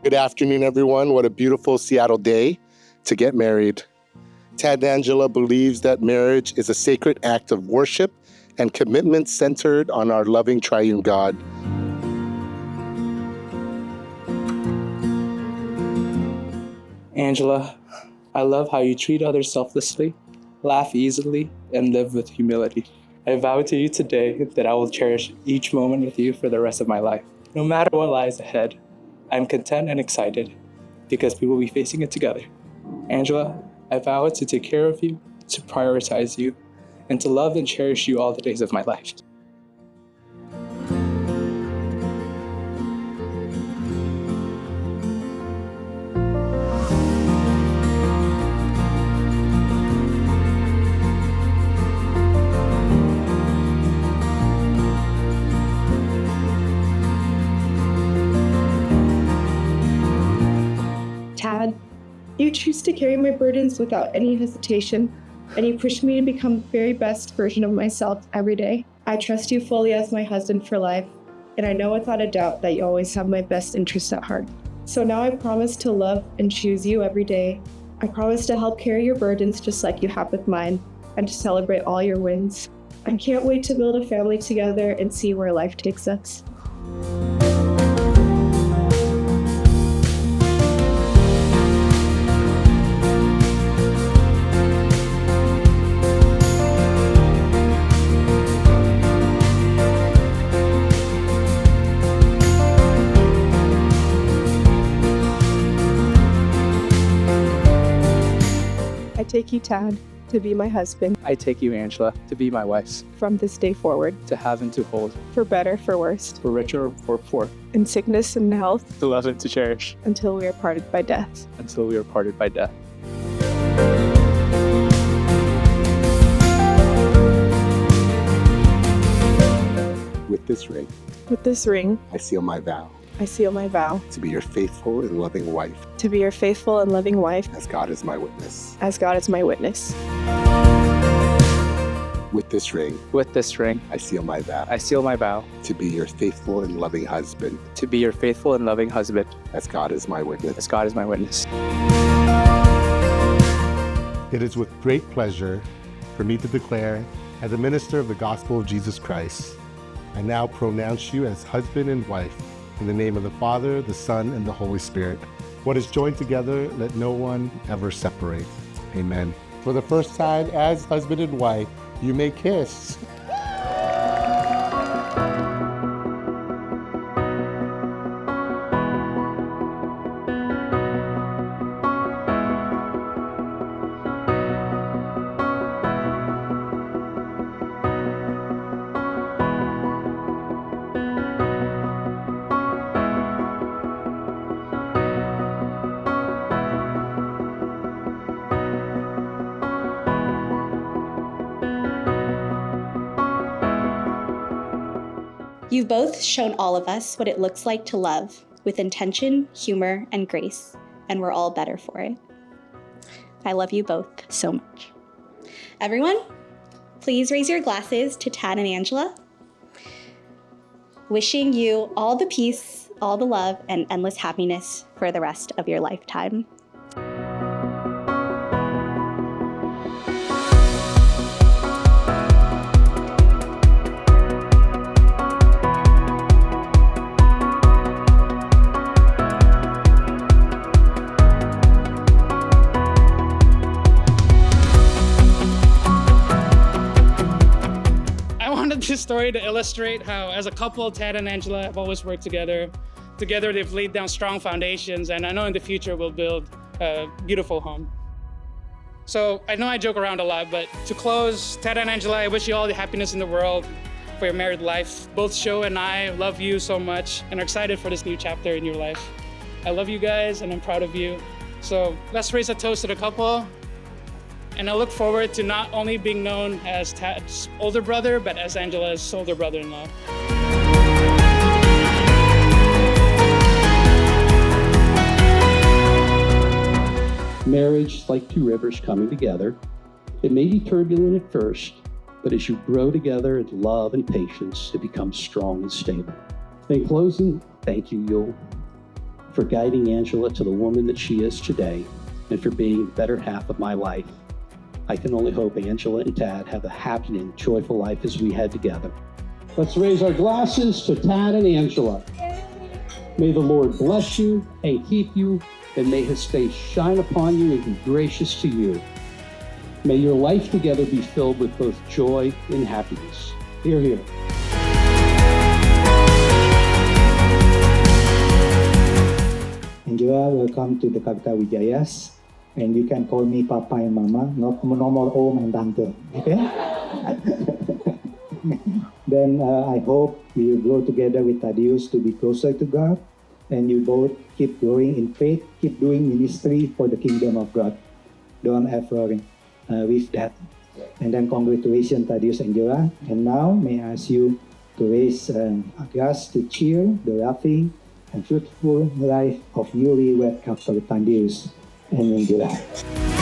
Good afternoon, everyone. What a beautiful Seattle day to get married. Tadeus Angela believes that marriage is a sacred act of worship and commitment centered on our loving triune God. Angela, I love how you treat others selflessly, laugh easily, and live with humility. I vow to you today that I will cherish each moment with you for the rest of my life. No matter what lies ahead, I'm content and excited because we will be facing it together. Angela, I vow to take care of you, to prioritize you, and to love and cherish you all the days of my life. Tad, you choose to carry my burdens without any hesitation, and you push me to become the very best version of myself every day. I trust you fully as my husband for life, and I know without a doubt that you always have my best interests at heart. So now I promise to love and choose you every day. I promise to help carry your burdens just like you have with mine, and to celebrate all your wins. I can't wait to build a family together and see where life takes us. I take you, Tad, to be my husband. I take you, Angela, to be my wife, From this day forward, to have and to hold, for better, for worse, for richer or for poor, in sickness and health, to love and to cherish, until we are parted by death. until we are parted by death. With this ring, With this ring, I seal my vow I seal my vow to be your faithful and loving wife, to be your faithful and loving wife, as God is my witness. as God is my witness. With this ring, With this ring, I seal my vow I seal my vow to be your faithful and loving husband, to be your faithful and loving husband, as God is my witness. as God is my witness. It is with great pleasure for me to declare, as a minister of the gospel of Jesus Christ, I now pronounce you as husband and wife in the name of the Father, the Son, and the Holy Spirit. What is joined together, let no one ever separate. Amen. For the first time as husband and wife, you may kiss. You've both shown all of us what it looks like to love with intention, humor, and grace, and we're all better for it. I love you both so much. Everyone, please raise your glasses to Tad and Angela. Wishing you all the peace, all the love, and endless happiness for the rest of your lifetime. This story to illustrate how, as a couple, Tad and Angela have always worked together. Together, they've laid down strong foundations, and I know in the future we'll build a beautiful home. So I know I joke around a lot, but to close, Tad and Angela, I wish you all the happiness in the world for your married life. Both Sho and I love you so much and are excited for this new chapter in your life. I love you guys, and I'm proud of you. So let's raise a toast to the couple. And I look forward to not only being known as Tad's older brother, but as Angela's older brother-in-law. Marriage is like two rivers coming together. It may be turbulent at first, but as you grow together in love and patience, it becomes strong and stable. In closing, thank you, Yul. for guiding Angela to the woman that she is today, and for being the better half of my life. I can only hope Angela and Tad have a happy and joyful life as we had together. Let's raise our glasses to Tad and Angela. May the Lord bless you and keep you, and may his face shine upon you and be gracious to you. May your life together be filled with both joy and happiness. Hear, hear. Angela, welcome to the Kavita Wijayas. And you can call me Papa and Mama, not no more Om and Tante. Okay? Then I hope we will grow together with Tadeus to be closer to God. And you both keep growing in faith, keep doing ministry for the kingdom of God. Don't ever with that. And then congratulations, Tadeus Angela. And now may I ask you to raise a glass to cheer the laughing and fruitful life of newly wed couple Tadeus and Angela.